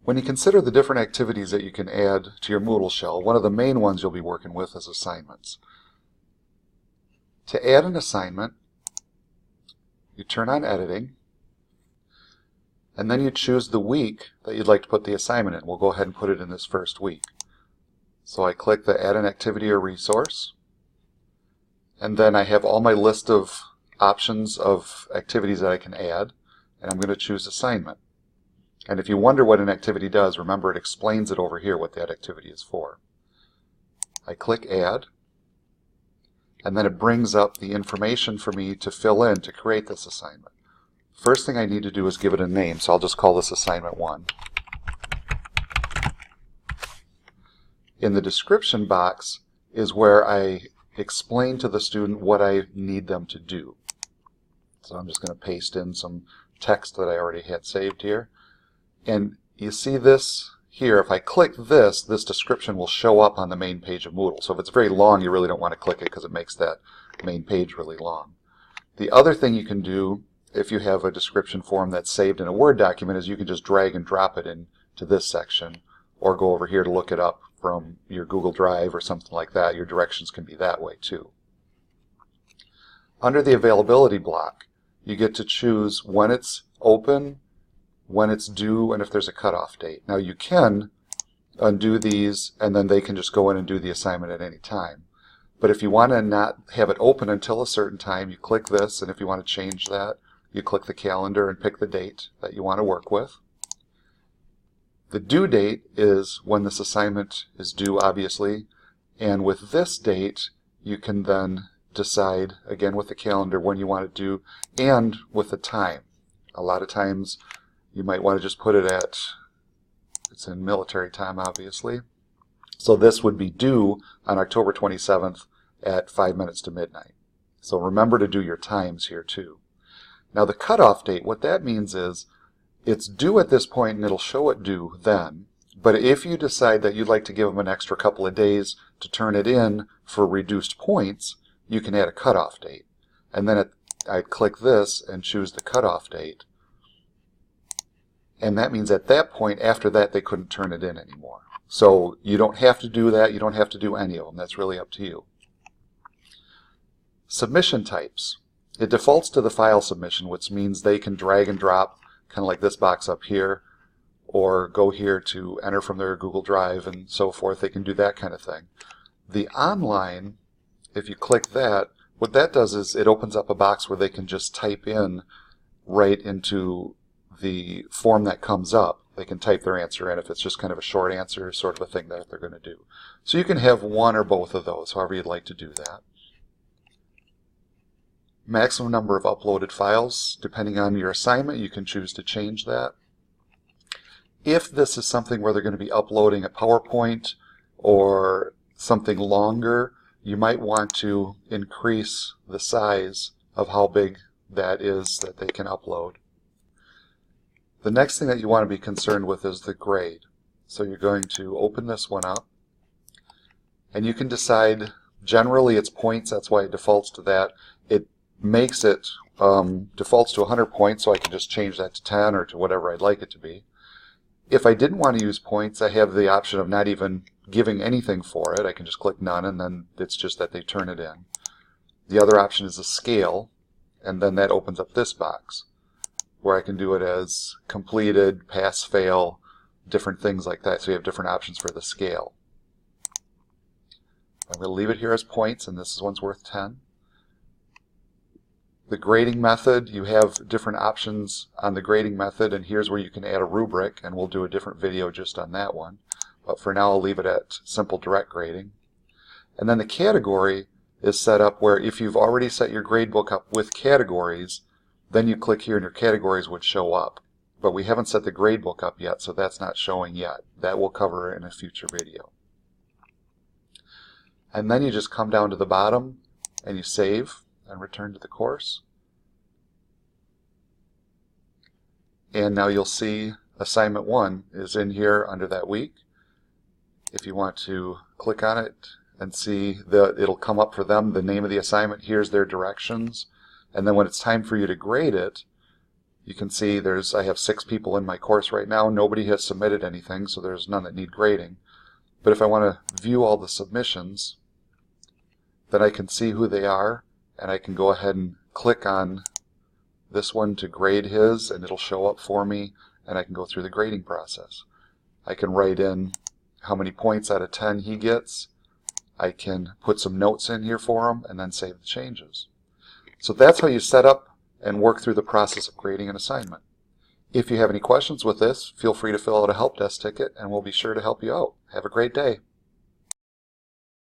When you consider the different activities that you can add to your Moodle shell, one of the main ones you'll be working with is assignments. To add an assignment, you turn on editing, and then you choose the week that you'd like to put the assignment in. We'll go ahead and put it in this first week. So I click the Add an Activity or Resource, and then I have all my list of options of activities that I can add, and I'm going to choose Assignment. And if you wonder what an activity does, remember it explains it over here what that activity is for. I click Add, and then it brings up the information for me to fill in to create this assignment. First thing I need to do is give it a name, so I'll just call this Assignment 1. In the description box is where I explain to the student what I need them to do. So I'm just going to paste in some text that I already had saved here. And you see this here, if I click this description will show up on the main page of Moodle. So if it's very long, you really don't want to click it because it makes that main page really long. The other thing you can do if you have a description form that's saved in a Word document is you can just drag and drop it into this section, or go over here to look it up from your Google Drive or something like that. Your directions can be that way too. Under the availability block, you get to choose when it's open, when it's due, and if there's a cutoff date. Now you can undo these and then they can just go in and do the assignment at any time. But if you want to not have it open until a certain time, you click this, and if you want to change that, you click the calendar and pick the date that you want to work with. The due date is when this assignment is due, obviously, and with this date you can then decide, again with the calendar, when you want to do, and with the time. A lot of times you might want to just put it at, it's in military time obviously, so this would be due on October 27th at 5 minutes to midnight. So remember to do your times here too. Now the cutoff date, what that means is it's due at this point and it'll show it due then, but if you decide that you'd like to give them an extra couple of days to turn it in for reduced points, you can add a cutoff date. And then I'd click this and choose the cutoff date. And that means at that point, after that, they couldn't turn it in anymore. So you don't have to do that. You don't have to do any of them. That's really up to you. Submission types. It defaults to the file submission, which means they can drag and drop, kind of like this box up here, or go here to enter from their Google Drive and so forth. They can do that kind of thing. The online, if you click that, what that does is it opens up a box where they can just type in right into the form that comes up. They can type their answer in if it's just kind of a short answer, sort of a thing that they're going to do. So you can have one or both of those, however you'd like to do that. Maximum number of uploaded files, depending on your assignment, you can choose to change that. If this is something where they're going to be uploading a PowerPoint or something longer, you might want to increase the size of how big that is that they can upload. The next thing that you want to be concerned with is the grade. So you're going to open this one up, and you can decide, generally it's points, that's why it defaults to that. It makes it defaults to 100 points, so I can just change that to 10 or to whatever I'd like it to be. If I didn't want to use points, I have the option of not even giving anything for it. I can just click none, and then it's just that they turn it in. The other option is a scale, and then that opens up this box where I can do it as completed, pass, fail, different things like that. So you have different options for the scale. I'm going to leave it here as points, and this one's worth 10. The grading method, you have different options on the grading method, and here's where you can add a rubric, and we'll do a different video just on that one. But for now, I'll leave it at simple direct grading. And then the category is set up where if you've already set your gradebook up with categories, then you click here and your categories would show up. But we haven't set the gradebook up yet, so that's not showing yet. That we'll cover in a future video. And then you just come down to the bottom and you save and return to the course. And now you'll see assignment 1 is in here under that week. If you want to click on it and see, it'll come up for them, the name of the assignment, here's their directions. And then when it's time for you to grade it, You can see I have 6 people in my course right now. Nobody has submitted anything, so there's none that need grading. But if I want to view all the submissions, then I can see who they are, and I can go ahead and click on this one to grade his, and it'll show up for me, and I can go through the grading process. I can write in how many points out of 10 he gets. I can put some notes in here for him, and then save the changes. So that's how you set up and work through the process of grading an assignment. If you have any questions with this, feel free to fill out a help desk ticket, and we'll be sure to help you out. Have a great day.